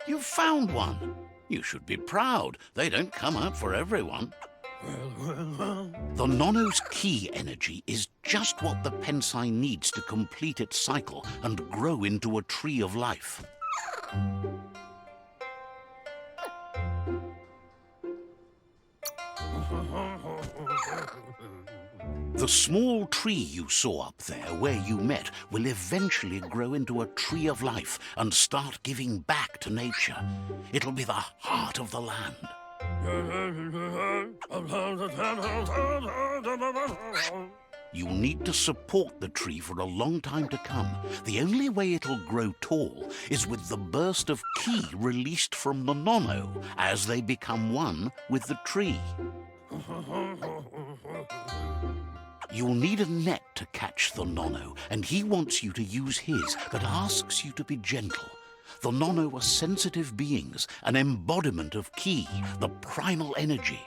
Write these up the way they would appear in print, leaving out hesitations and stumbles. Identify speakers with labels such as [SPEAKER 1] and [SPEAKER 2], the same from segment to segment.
[SPEAKER 1] You've found one. You should be proud. They don't come out for everyone. The nono's key energy is just what the pensai needs to complete its cycle and grow into a tree of life. The small tree you saw up there where you met will eventually grow into a tree of life and start giving back to nature. It'll be the heart of the land. You'll need to support the tree for a long time to come. The only way it'll grow tall is with the burst of ki released from the nono as they become one with the tree. You'll need a net to catch the nono, and he wants you to use his, but asks you to be gentle. The nono are sensitive beings, an embodiment of ki, the primal energy.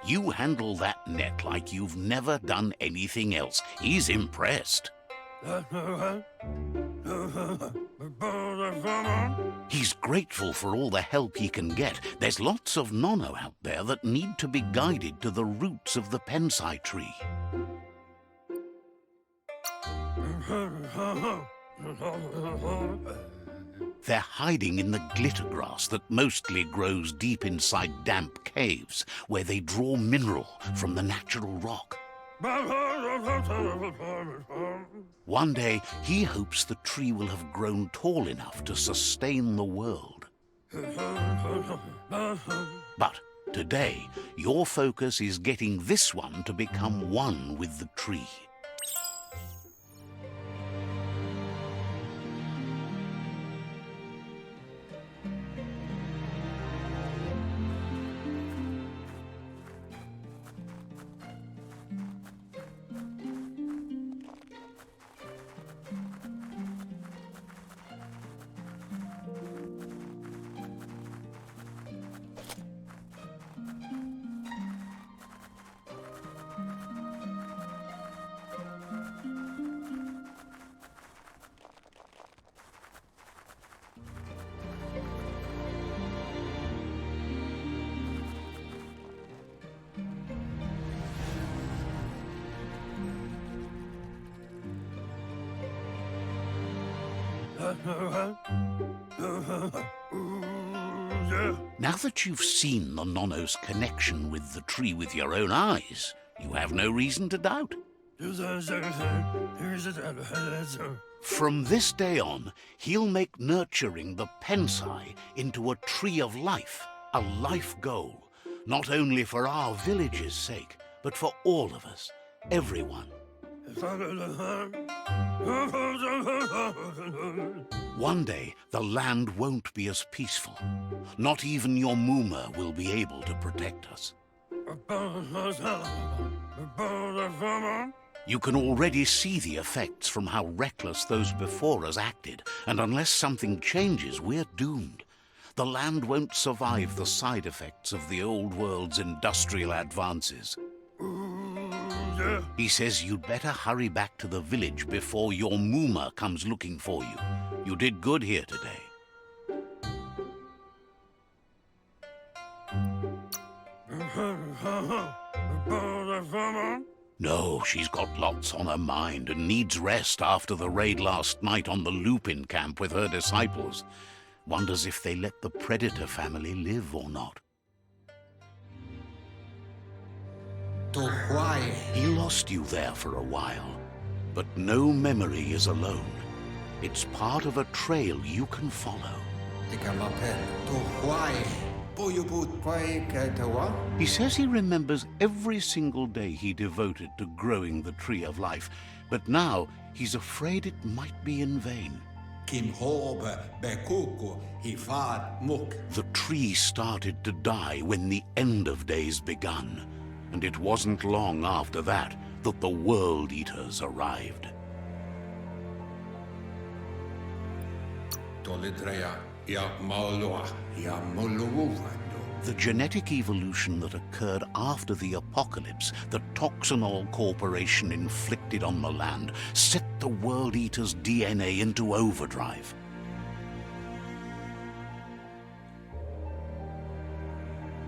[SPEAKER 1] You handle that net like you've never done anything else. He's impressed. He's grateful for all the help he can get. There's lots of nono out there that need to be guided to the roots of the pensai tree. They're hiding in the glitter grass that mostly grows deep inside damp caves, where they draw mineral from the natural rock. One day, he hopes the tree will have grown tall enough to sustain the world. But today, your focus is getting this one to become one with the tree. Now that you've seen the nono's connection with the tree with your own eyes, you have no reason to doubt. From this day on, he'll make nurturing the pensai into a tree of life, a life goal, not only for our village's sake, but for all of us, everyone. One day, the land won't be as peaceful. Not even your Muma will be able to protect us. You can already see the effects from how reckless those before us acted, and unless something changes, we're doomed. The land won't survive the side effects of the old world's industrial advances. He says you'd better hurry back to the village before your Muma comes looking for you. You did good here today. No, she's got lots on her mind and needs rest after the raid last night on the Lupin camp with her disciples. Wonders if they let the Predator family live or not. He lost you there for a while, but no memory is alone. It's part of a trail you can follow. He says he remembers every single day he devoted to growing the tree of life, but now he's afraid it might be in vain. The tree started to die when the end of days begun, and it wasn't long after that that the World Eaters arrived. The genetic evolution that occurred after the apocalypse that Toxanol Corporation inflicted on the land set the World Eater's DNA into overdrive.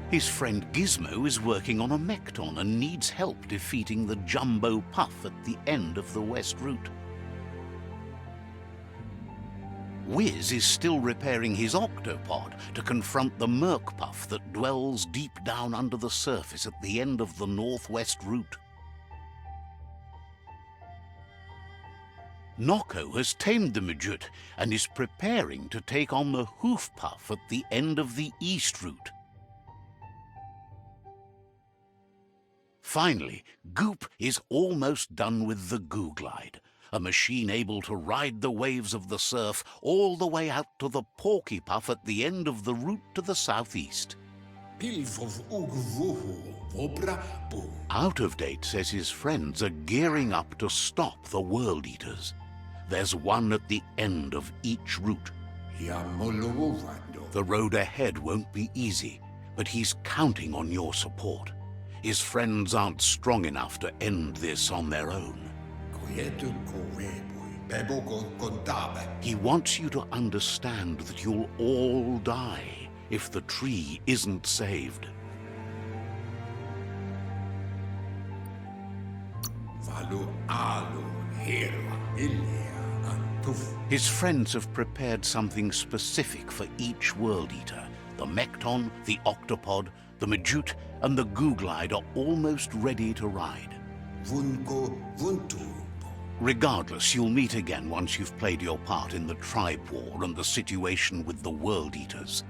[SPEAKER 1] His friend Gizmo is working on a Mekton and needs help defeating the Jumbo Puff at the end of the West Route. Wiz is still repairing his octopod to confront the Merc Puff that dwells deep down under the surface at the end of the Northwest Route. Nocco has tamed the Midget and is preparing to take on the Hoof Puff at the end of the East Route. Finally, Goop is almost done with the Goo Glide, a machine able to ride the waves of the surf all the way out to the Porky Puff at the end of the route to the southeast. Out of Date says his friends are gearing up to stop the World Eaters. There's one at the end of each route. The road ahead won't be easy, but he's counting on your support. His friends aren't strong enough to end this on their own. He wants you to understand that you'll all die if the tree isn't saved. His friends have prepared something specific for each World Eater. The Mekton, the Octopod, the Midget, and the Goo Glide are almost ready to ride. Regardless, you'll meet again once you've played your part in the tribe war and the situation with the World Eaters.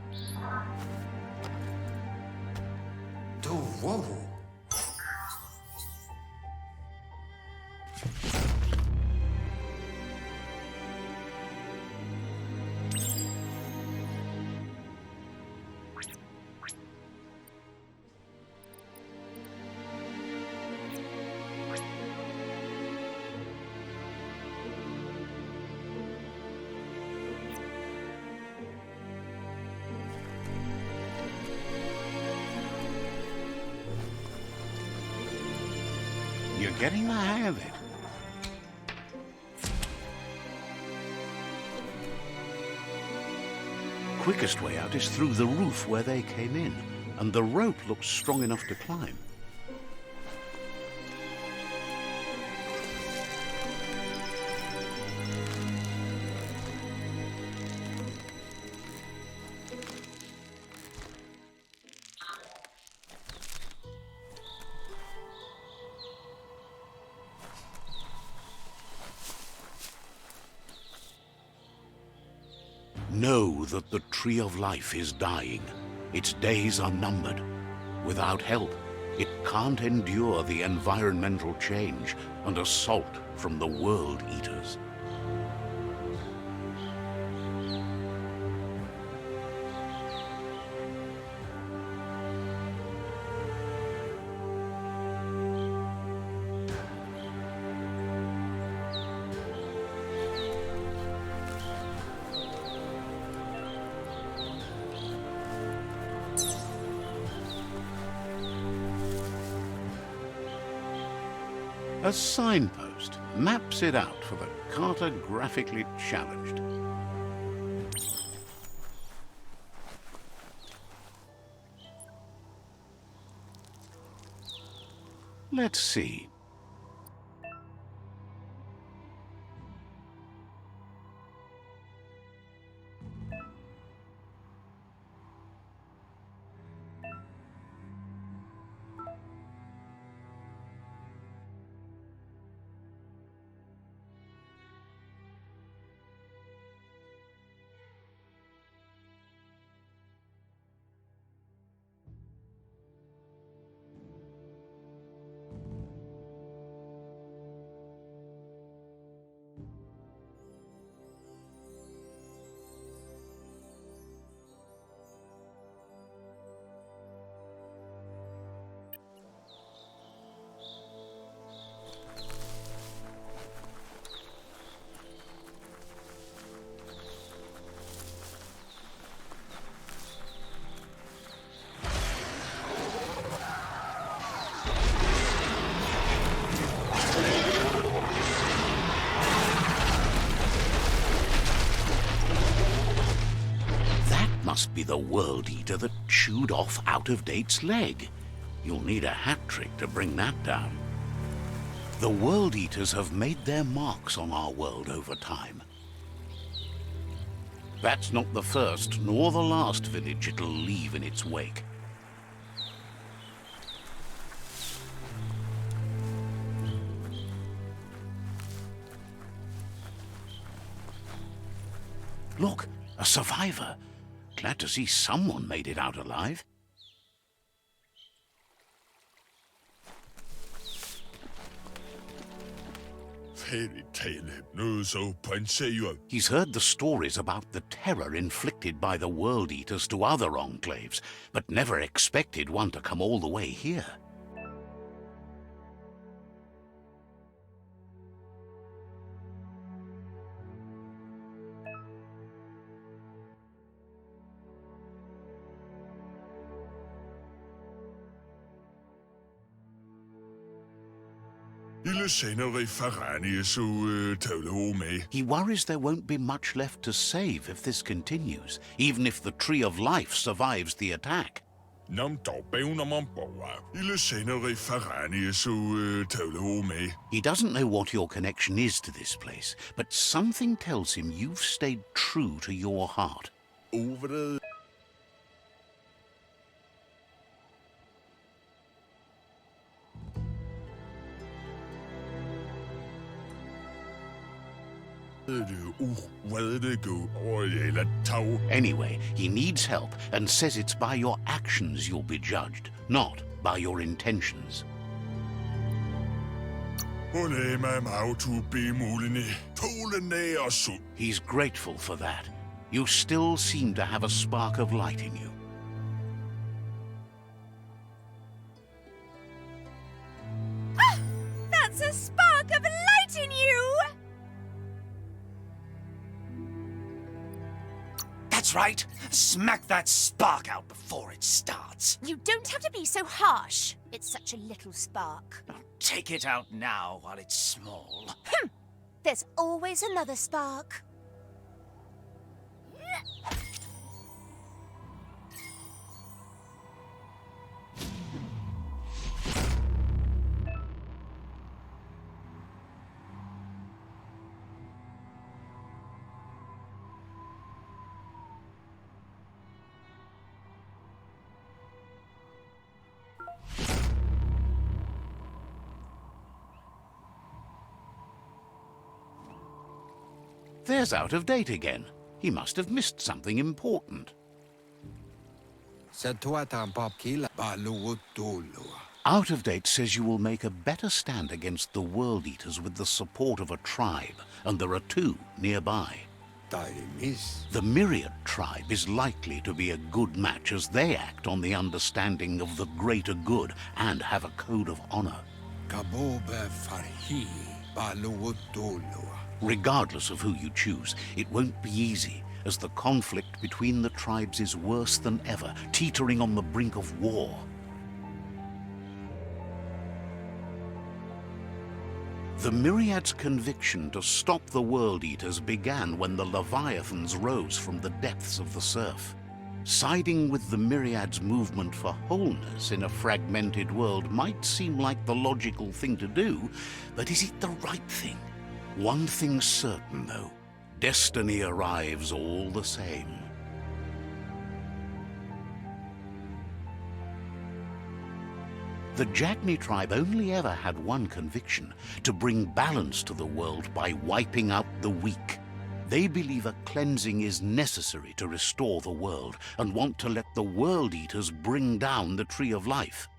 [SPEAKER 1] You're getting the hang of it. Quickest way out is through the roof where they came in, and the rope looks strong enough to climb. Know that the Tree of Life is dying. Its days are numbered. Without help, it can't endure the environmental change and assault from the World Eaters. A signpost maps it out for the cartographically challenged. Let's see. must be the World Eater that chewed off Out-of-Date's leg. You'll need a hat trick to bring that down. The World Eaters have made their marks on our world over time. That's not the first nor the last village it'll leave in its wake. Look, a survivor. Glad to see someone made it out alive. He's heard the stories about the terror inflicted by the World Eaters to other enclaves, but never expected one to come all the way here. He worries there won't be much left to save if this continues, even if the Tree of Life survives the attack. He doesn't know what your connection is to this place, but something tells him you've stayed true to your heart. Anyway, he needs help and says it's by your actions you'll be judged, not by your intentions. He's grateful for that. You still seem to have a spark of light in you.
[SPEAKER 2] Ah, that's a spark of light in you!
[SPEAKER 3] That's right. Smack that spark out before it starts.
[SPEAKER 2] You don't have to be so harsh. It's such a little spark.
[SPEAKER 3] Take it out now while it's small.
[SPEAKER 2] There's always another spark.
[SPEAKER 1] There's Out-of-Date again. He must have missed something important. Out-of-Date says you will make a better stand against the World Eaters with the support of a tribe, and there are two nearby. The Myriad tribe is likely to be a good match as they act on the understanding of the greater good and have a code of honor. Regardless of who you choose, it won't be easy, as the conflict between the tribes is worse than ever, teetering on the brink of war. The Myriad's conviction to stop the World Eaters began when the Leviathans rose from the depths of the surf. Siding with the Myriad's movement for wholeness in a fragmented world might seem like the logical thing to do, but is it the right thing? One thing's certain, though. Destiny arrives all the same. The Jagni tribe only ever had one conviction: to bring balance to the world by wiping out the weak. They believe a cleansing is necessary to restore the world and want to let the World Eaters bring down the Tree of Life.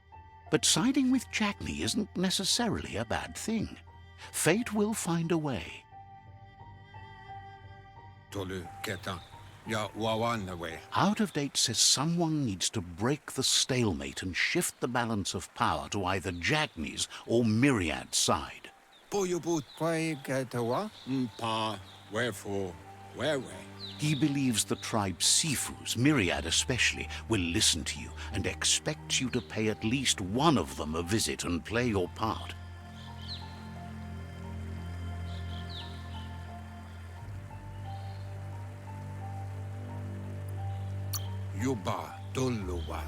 [SPEAKER 1] But siding with Jagni isn't necessarily a bad thing. Fate will find a way. Out-of-Date says someone needs to break the stalemate and shift the balance of power to either Jagni's or Myriad's side. He believes the tribe's Sifus, Myriad especially, will listen to you and expects you to pay at least one of them a visit and play your part.
[SPEAKER 4] Yuba Duluwawa.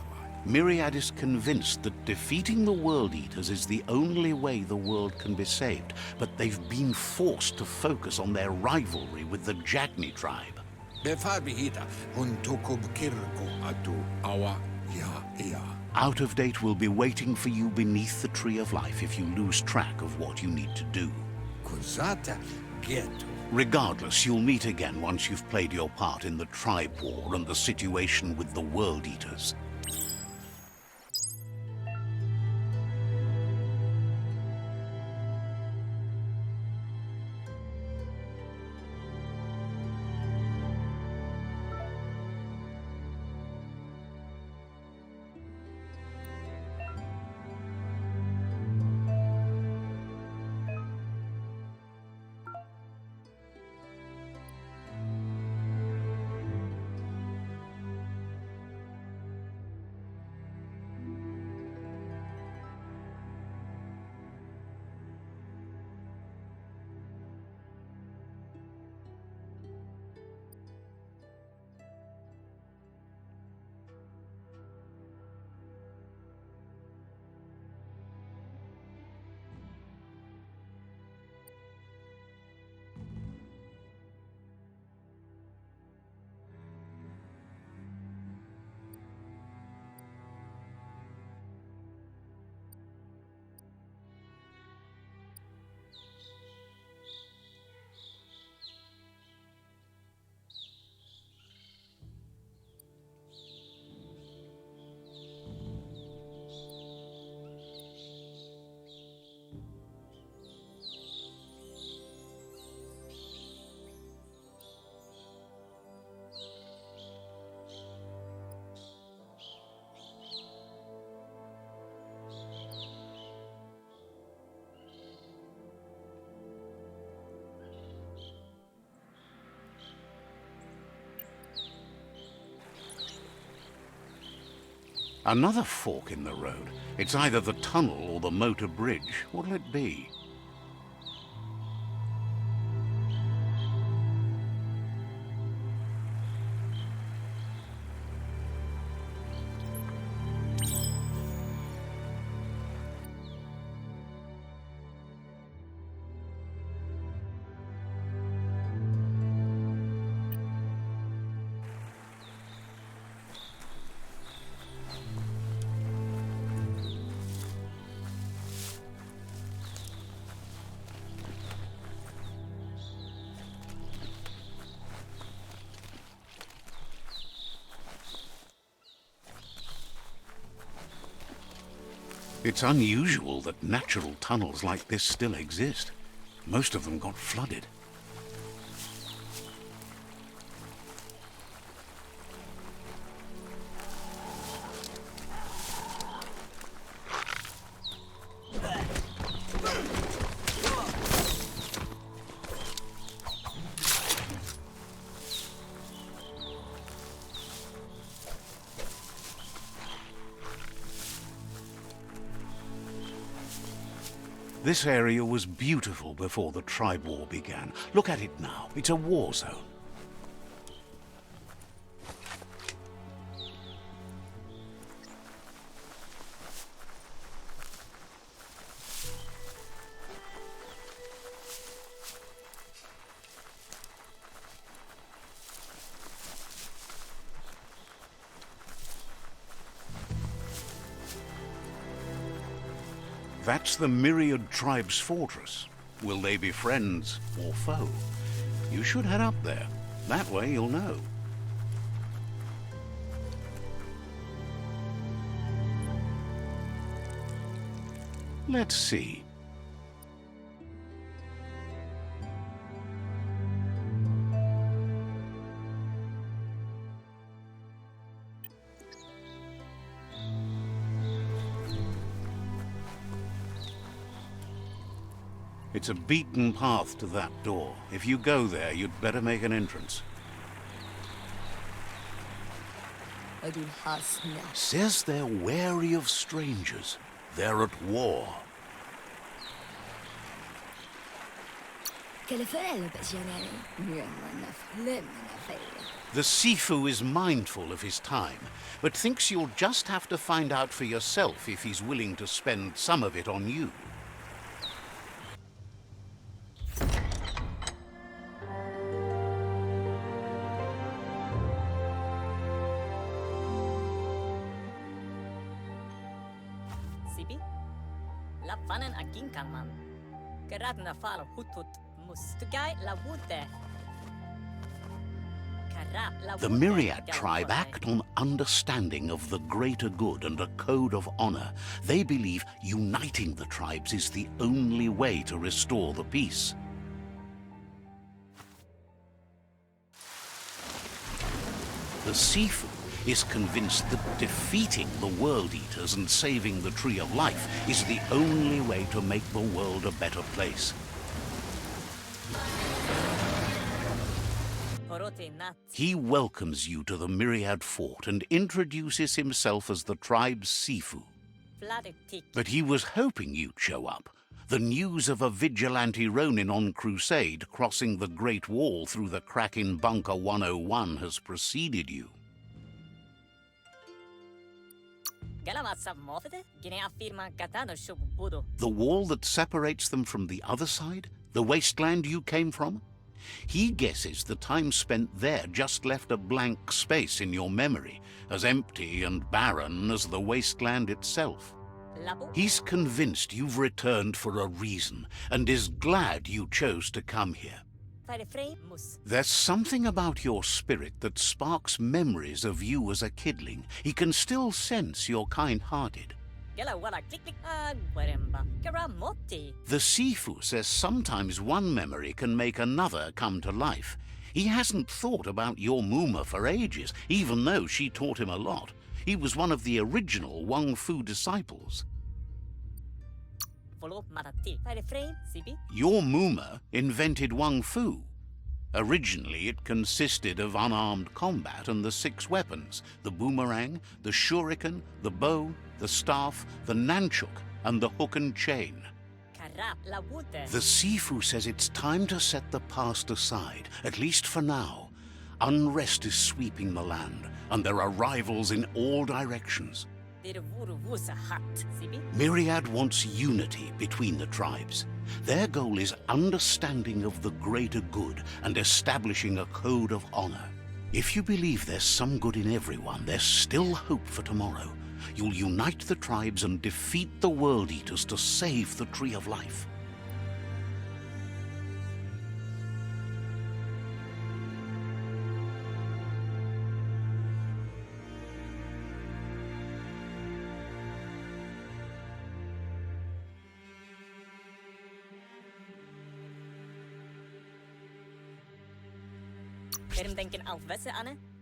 [SPEAKER 1] Myriad is convinced that defeating the World Eaters is the only way the world can be saved, but they've been forced to focus on their rivalry with the Jagni tribe.
[SPEAKER 4] Befarbihita Huntukub Kirko Atu Awa Ya.
[SPEAKER 1] Out of Date will be waiting for you beneath the Tree of Life if you lose track of what you need to do.
[SPEAKER 4] Kuzata Getu.
[SPEAKER 1] Regardless, you'll meet again once you've played your part in the tribe war and the situation with the World Eaters. Another fork in the road. It's either the tunnel or the motor bridge. What'll it be? It's unusual that natural tunnels like this still exist. Most of them got flooded. This area was beautiful before the tribe war began. Look at it now. It's a war zone. That's the Myriad tribe's fortress. Will they be friends or foe? You should head up there. That way you'll know. Let's see. It's a beaten path to that door. If you go there, you'd better make an entrance. Says they're wary of strangers. They're at war. The Sifu is mindful of his time, but thinks you'll just have to find out for yourself if he's willing to spend some of it on you.
[SPEAKER 5] Sibi? Lapvanen aginkalman. Karatna fal hutut mustugai la wute.
[SPEAKER 1] The Myriad tribe act on understanding of the greater good and a code of honor. They believe uniting the tribes is the only way to restore the peace. The Sifu is convinced that defeating the World Eaters and saving the Tree of Life is the only way to make the world a better place. He welcomes you to the Myriad Fort and introduces himself as the tribe's Sifu. But he was hoping you'd show up. The news of a vigilante Ronin on crusade crossing the Great Wall through the crack in Bunker 101 has preceded you. The wall that separates them from the other side? The wasteland you came from? He guesses the time spent there just left a blank space in your memory, as empty and barren as the wasteland itself. He's convinced you've returned for a reason, and is glad you chose to come here. There's something about your spirit that sparks memories of you as a kidling. He can still sense you're kind-hearted. The Sifu says sometimes one memory can make another come to life. He hasn't thought about your Muma for ages, even though she taught him a lot. He was one of the original Wang Fu disciples. Your Muma invented Wang Fu. Originally, it consisted of unarmed combat and the 6 weapons: the boomerang, the shuriken, the bow, the staff, the nunchuk, and the hook and chain. The Sifu says it's time to set the past aside, at least for now. Unrest is sweeping the land, and there are rivals in all directions. Myriad wants unity between the tribes. Their goal is understanding of the greater good and establishing a code of honor. If you believe there's some good in everyone, there's still hope for tomorrow. You'll unite the tribes and defeat the World Eaters to save the Tree of Life.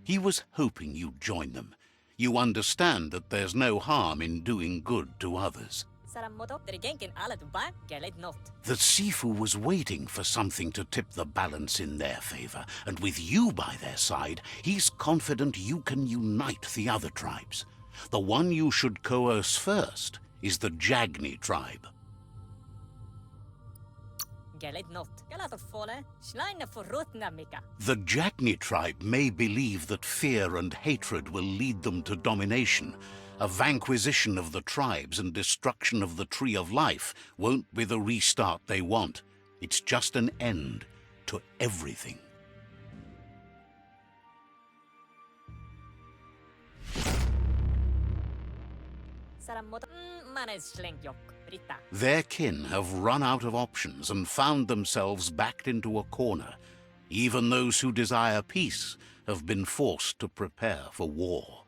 [SPEAKER 1] He was hoping you'd join them. You understand that there's no harm in doing good to others. The Sifu was waiting for something to tip the balance in their favor, and with you by their side, he's confident you can unite the other tribes. The one you should coerce first is the Jagni tribe. The Jagni tribe may believe that fear and hatred will lead them to domination. A vanquisition of the tribes and destruction of the Tree of Life won't be the restart they want. It's just an end to everything. Their kin have run out of options and found themselves backed into a corner. Even those who desire peace have been forced to prepare for war.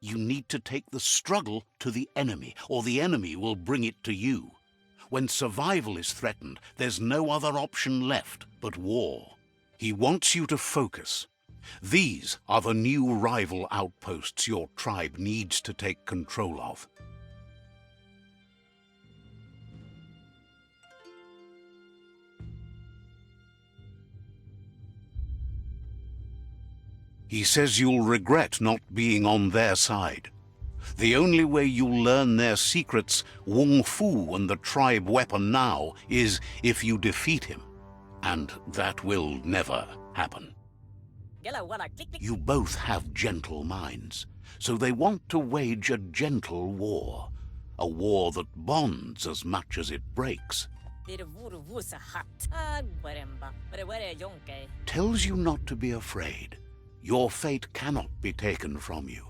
[SPEAKER 1] You need to take the struggle to the enemy, or the enemy will bring it to you. When survival is threatened, there's no other option left but war. He wants you to focus. These are the new rival outposts your tribe needs to take control of. He says you'll regret not being on their side. The only way you'll learn their secrets, Wung Fu and the tribe weapon now, is if you defeat him. And that will never happen.
[SPEAKER 5] Gela wala click click.
[SPEAKER 1] You both have gentle minds, so they want to wage a gentle war. A war that bonds as much as it breaks.
[SPEAKER 5] Dir vuru vusa hat. Ah, guaremba. Were yonke.
[SPEAKER 1] Tells you not to be afraid. Your fate cannot be taken from you.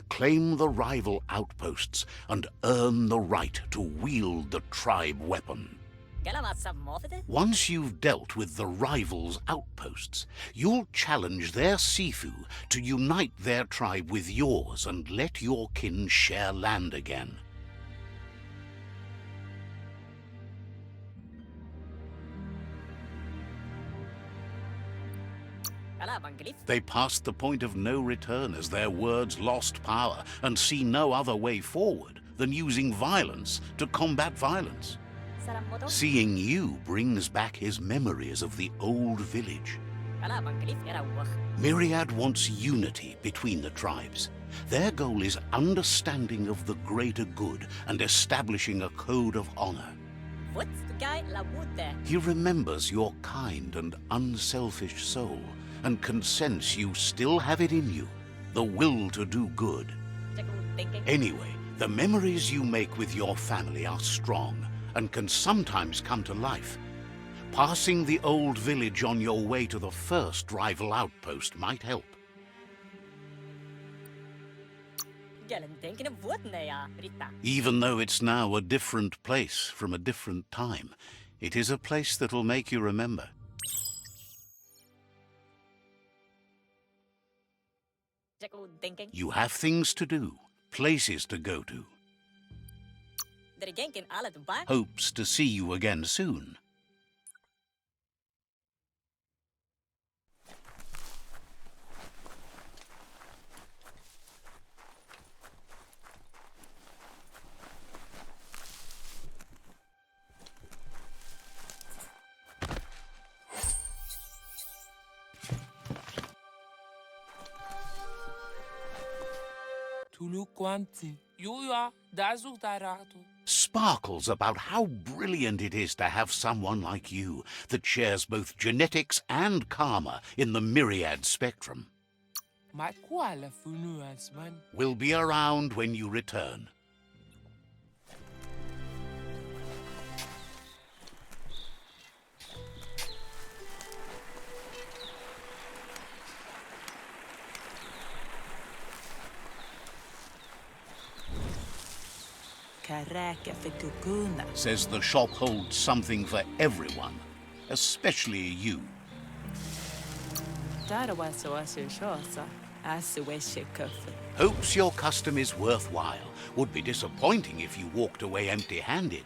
[SPEAKER 1] Claim the rival outposts and earn the right to wield the tribe weapon.
[SPEAKER 5] Gela matsa mofete.
[SPEAKER 1] Once you've dealt with the rivals' outposts, you'll challenge their Sifu to unite their tribe with yours and let your kin share land again.
[SPEAKER 5] Gela banglif.
[SPEAKER 1] They passed the point of no return as their words lost power and see no other way forward than using violence to combat violence.
[SPEAKER 5] Saramodo.
[SPEAKER 1] Seeing you brings back his memories of the old village.
[SPEAKER 5] Gela banglif era wach.
[SPEAKER 1] Myriad wants unity between the tribes. Their goal is understanding of the greater good and establishing a code of honor.
[SPEAKER 5] What's the guy la wute?
[SPEAKER 1] He remembers your kind and unselfish soul and can sense you still have it in you, the will to do good.
[SPEAKER 5] Jackal thinking.
[SPEAKER 1] Anyway, the memories you make with your family are strong and can sometimes come to life. Passing the old village on your way to the first rival outpost might help.
[SPEAKER 5] Gelen thinking of what ya, Rita.
[SPEAKER 1] Even though it's now a different place from a different time, it is a place that will make you remember.
[SPEAKER 5] Jackal thinking.
[SPEAKER 1] You have things to do, places to go to,
[SPEAKER 5] Der genken alle to buy.
[SPEAKER 1] hopes to see you again soon.
[SPEAKER 6] Tulu quanti. Juja, daar zoekt hij rato.
[SPEAKER 1] Sparkles about how brilliant it is to have someone like you that shares both genetics and karma in the myriad spectrum.
[SPEAKER 6] Maar quale funuans, man.
[SPEAKER 1] We'll be around when you return.
[SPEAKER 7] Karaka för tukuna.
[SPEAKER 1] Says the shop holds something for everyone, especially you.
[SPEAKER 7] Där var så asyrshasa. Asueshe kuffe.
[SPEAKER 1] Hopes your custom is worthwhile. Would be disappointing if you walked away empty-handed.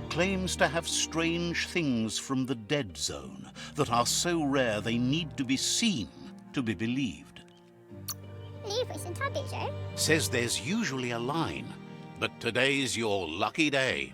[SPEAKER 1] Claims to have strange things from the dead zone that are so rare they need to be seen to be believed. Says there's usually a line, but today's your lucky day.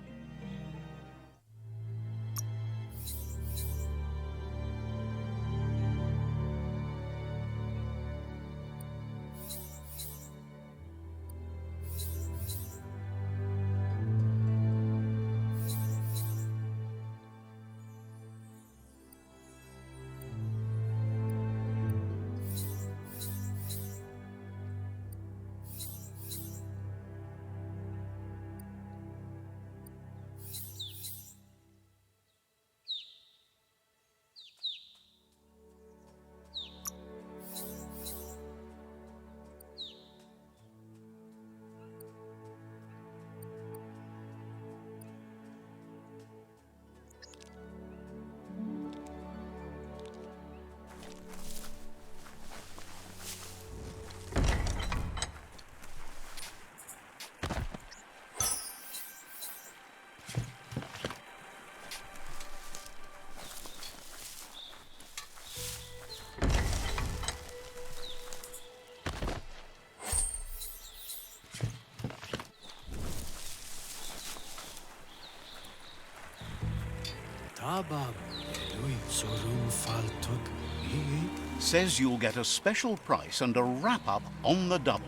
[SPEAKER 1] Says you'll get a special price and a wrap-up on the double.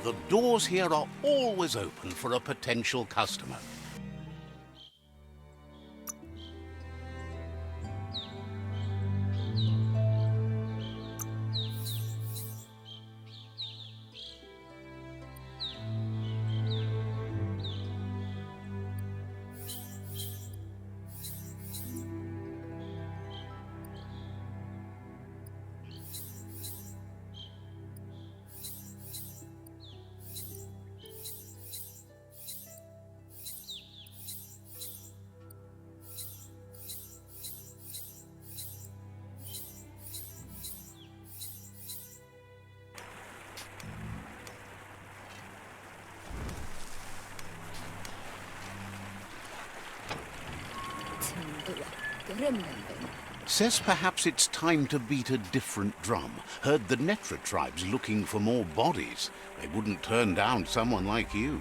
[SPEAKER 1] The doors here are always open for a potential customer. Says perhaps it's time to beat a different drum. Heard the Netra tribe's looking for more bodies. They wouldn't turn down someone like you.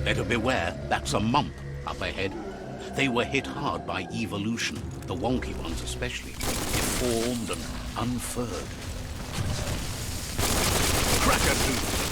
[SPEAKER 1] Better beware, that's a mump up ahead. They were hit hard by evolution, the wonky ones especially, deformed and unfurred. Cracker-tooth!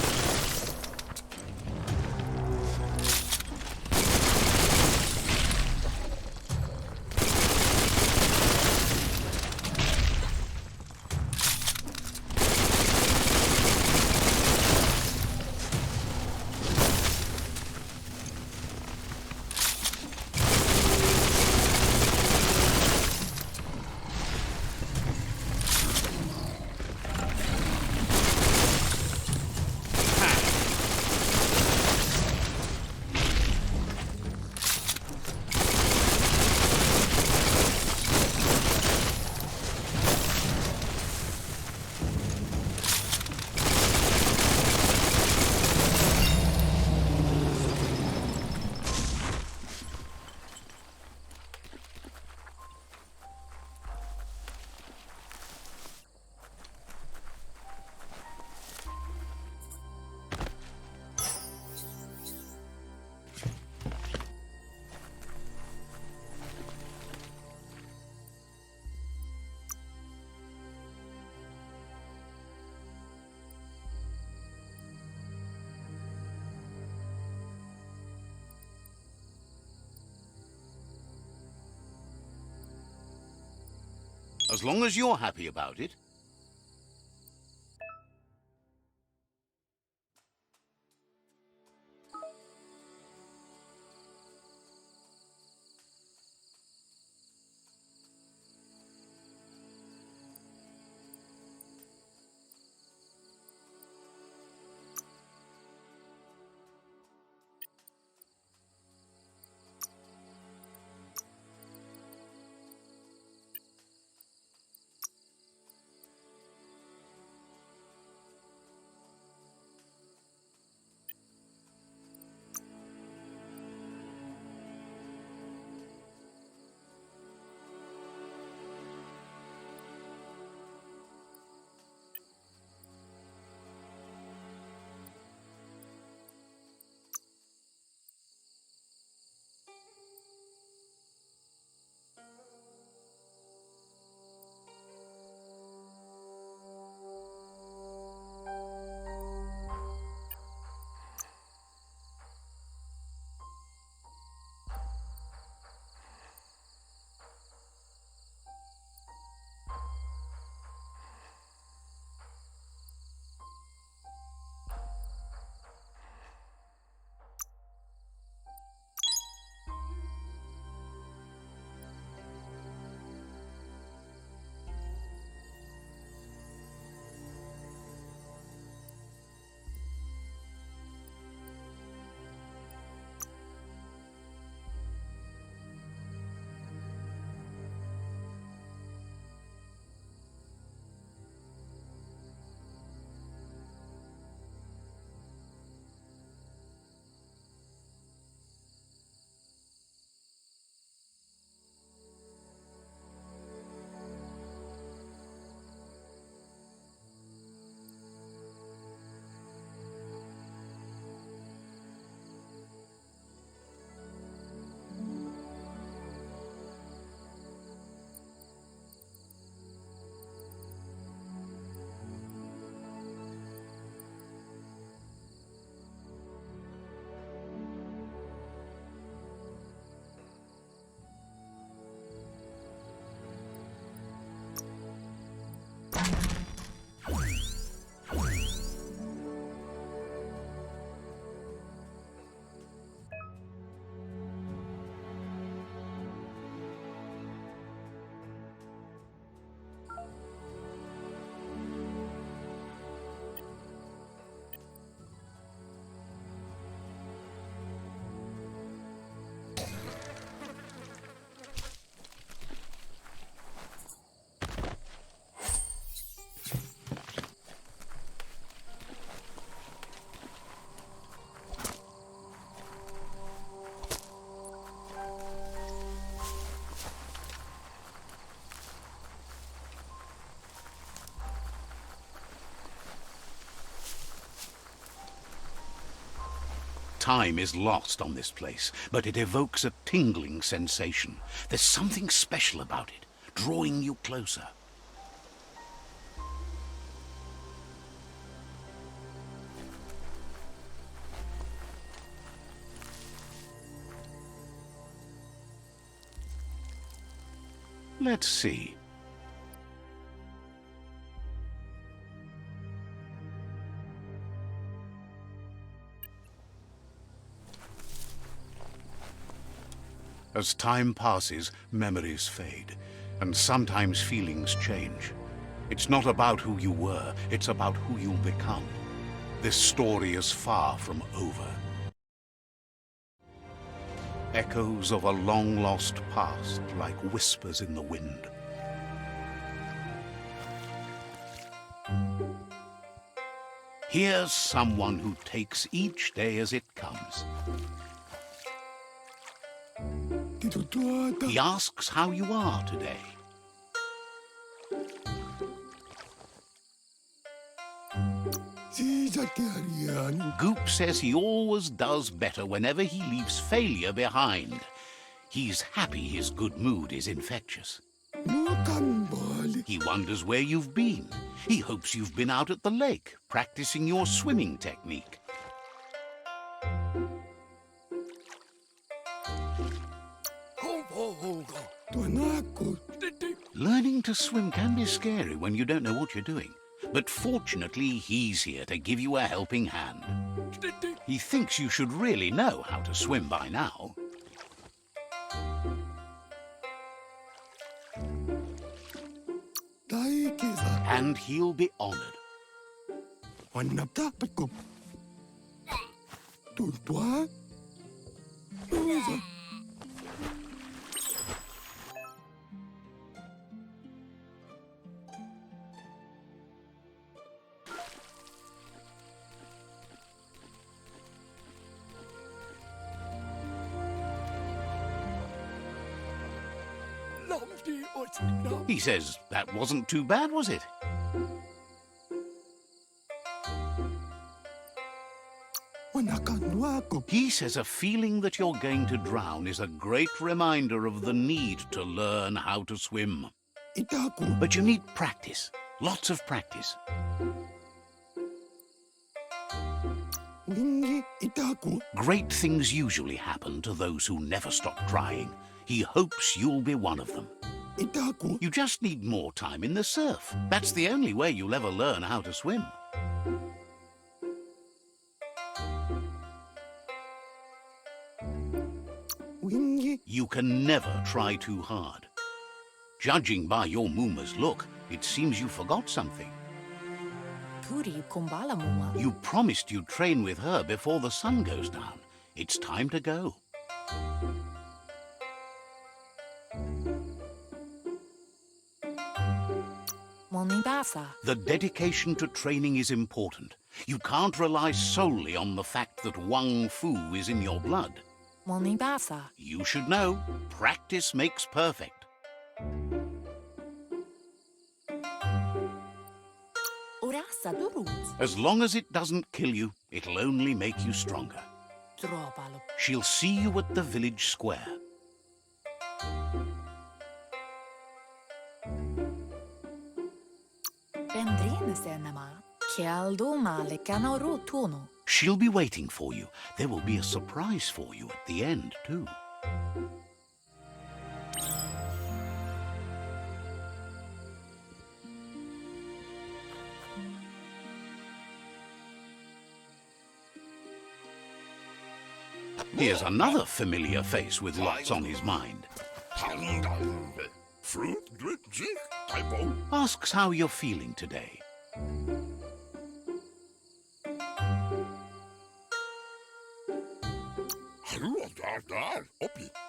[SPEAKER 1] As long as you're happy about it. Time is lost on this place, but it evokes a tingling sensation. There's something special about it, drawing you closer. Let's see. As time passes, memories fade, and sometimes feelings change. It's not about who you were, it's about who you'll become. This story is far from over. Echoes of a long-lost past, like whispers in the wind. Here's someone who takes each day as it comes. He asks how you are today. Goop says he always does better whenever he leaves failure behind. He's happy his good mood is infectious. He wonders where you've been. He hopes you've been out at the lake, practicing your swimming technique. Learning to swim can be scary when you don't know what you're doing. But fortunately, he's here to give you a helping hand. He thinks you should really know how to swim by now. And he'll be honored. He says that wasn't too bad, was it? He says a feeling that you're going to drown is a great reminder of the need to learn how to swim. But you need practice, lots of practice. Great things usually happen to those who never stop trying. He hopes you'll be one of them. You just need more time in the surf. That's the only way you'll ever learn how to swim. You can never try too hard. Judging by your Muma's look, it seems you forgot something. You promised you'd train with her before the sun goes down. It's time to go. The dedication to training is important. You can't rely solely on the fact that Wang Fu is in your blood. You should know, practice makes perfect. As long as it doesn't kill you, it'll only make you stronger. She'll see you at the village square. She'll be waiting for you. There will be a surprise for you at the end, too. Here's another familiar face with lots on his mind. Asks how you're feeling today.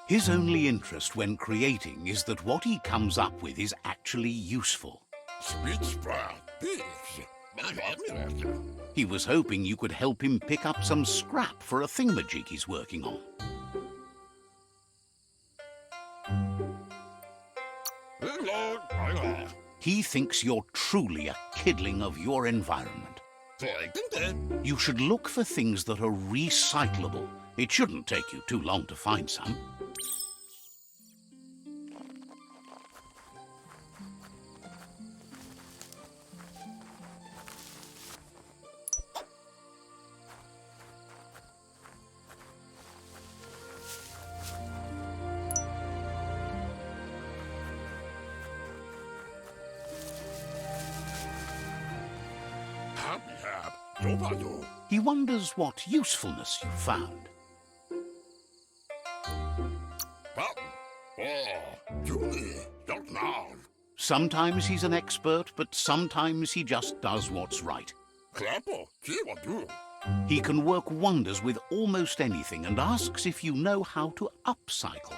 [SPEAKER 1] His only interest when creating is that what he comes up with is actually useful. He was hoping you could help him pick up some scrap for a thingamajig he's working on. He thinks you're truly a kidling of your environment. You should look for things that are recyclable. It shouldn't take you too long to find some. He wonders what usefulness you found. Sometimes he's an expert, but sometimes he just does what's right. He can work wonders with almost anything and asks if you know how to upcycle.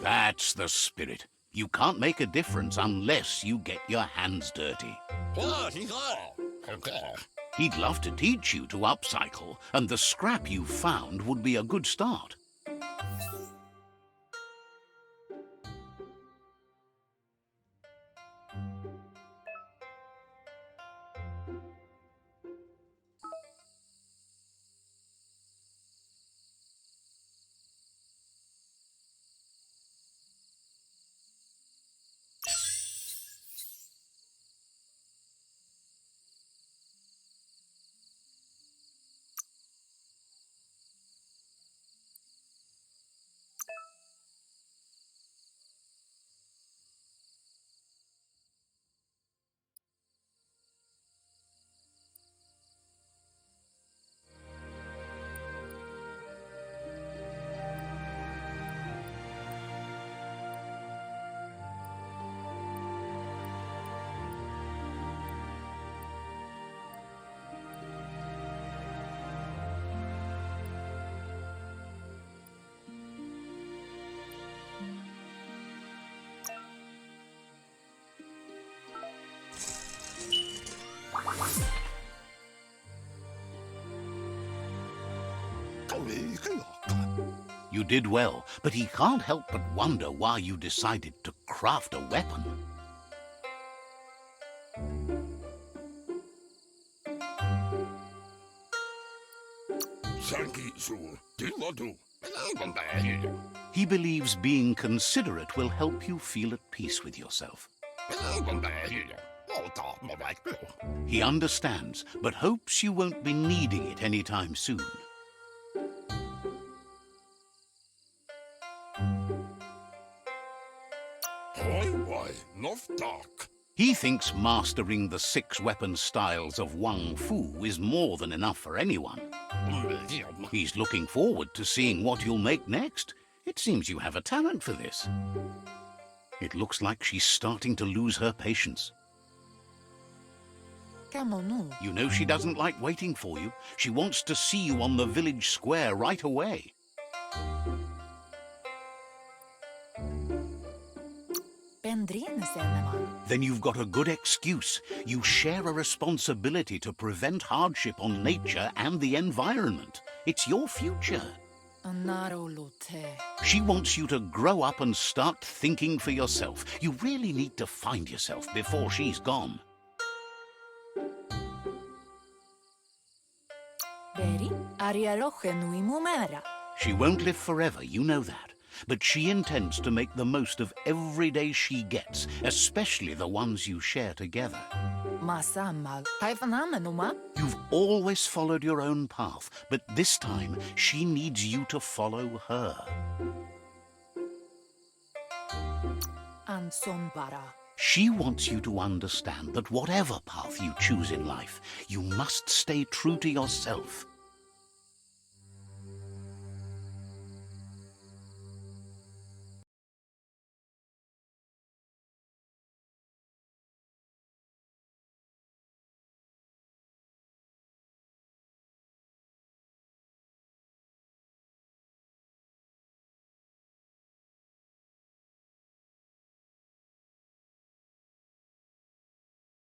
[SPEAKER 1] That's the spirit. You can't make a difference unless you get your hands dirty. He'd love to teach you to upcycle, and the scrap you found would be a good start. You did well, but he can't help but wonder why you decided to craft a weapon. He believes being considerate will help you feel at peace with yourself. He understands, but hopes you won't be needing it anytime soon. He thinks mastering the 6 weapon styles of Wang Fu is more than enough for anyone. He's looking forward to seeing what you'll make next. It seems you have a talent for this. It looks like she's starting to lose her patience. You know she doesn't like waiting for you. She wants to see you on the village square right away. Then you've got a good excuse. You share a responsibility to prevent hardship on nature and the environment. It's your future. She wants you to grow up and start thinking for yourself. You really need to find yourself before she's gone. She won't live forever, you know that. But she intends to make the most of every day she gets, especially the ones you share together. You've always followed your own path, but this time she needs you to follow her. She wants you to understand that whatever path you choose in life, you must stay true to yourself.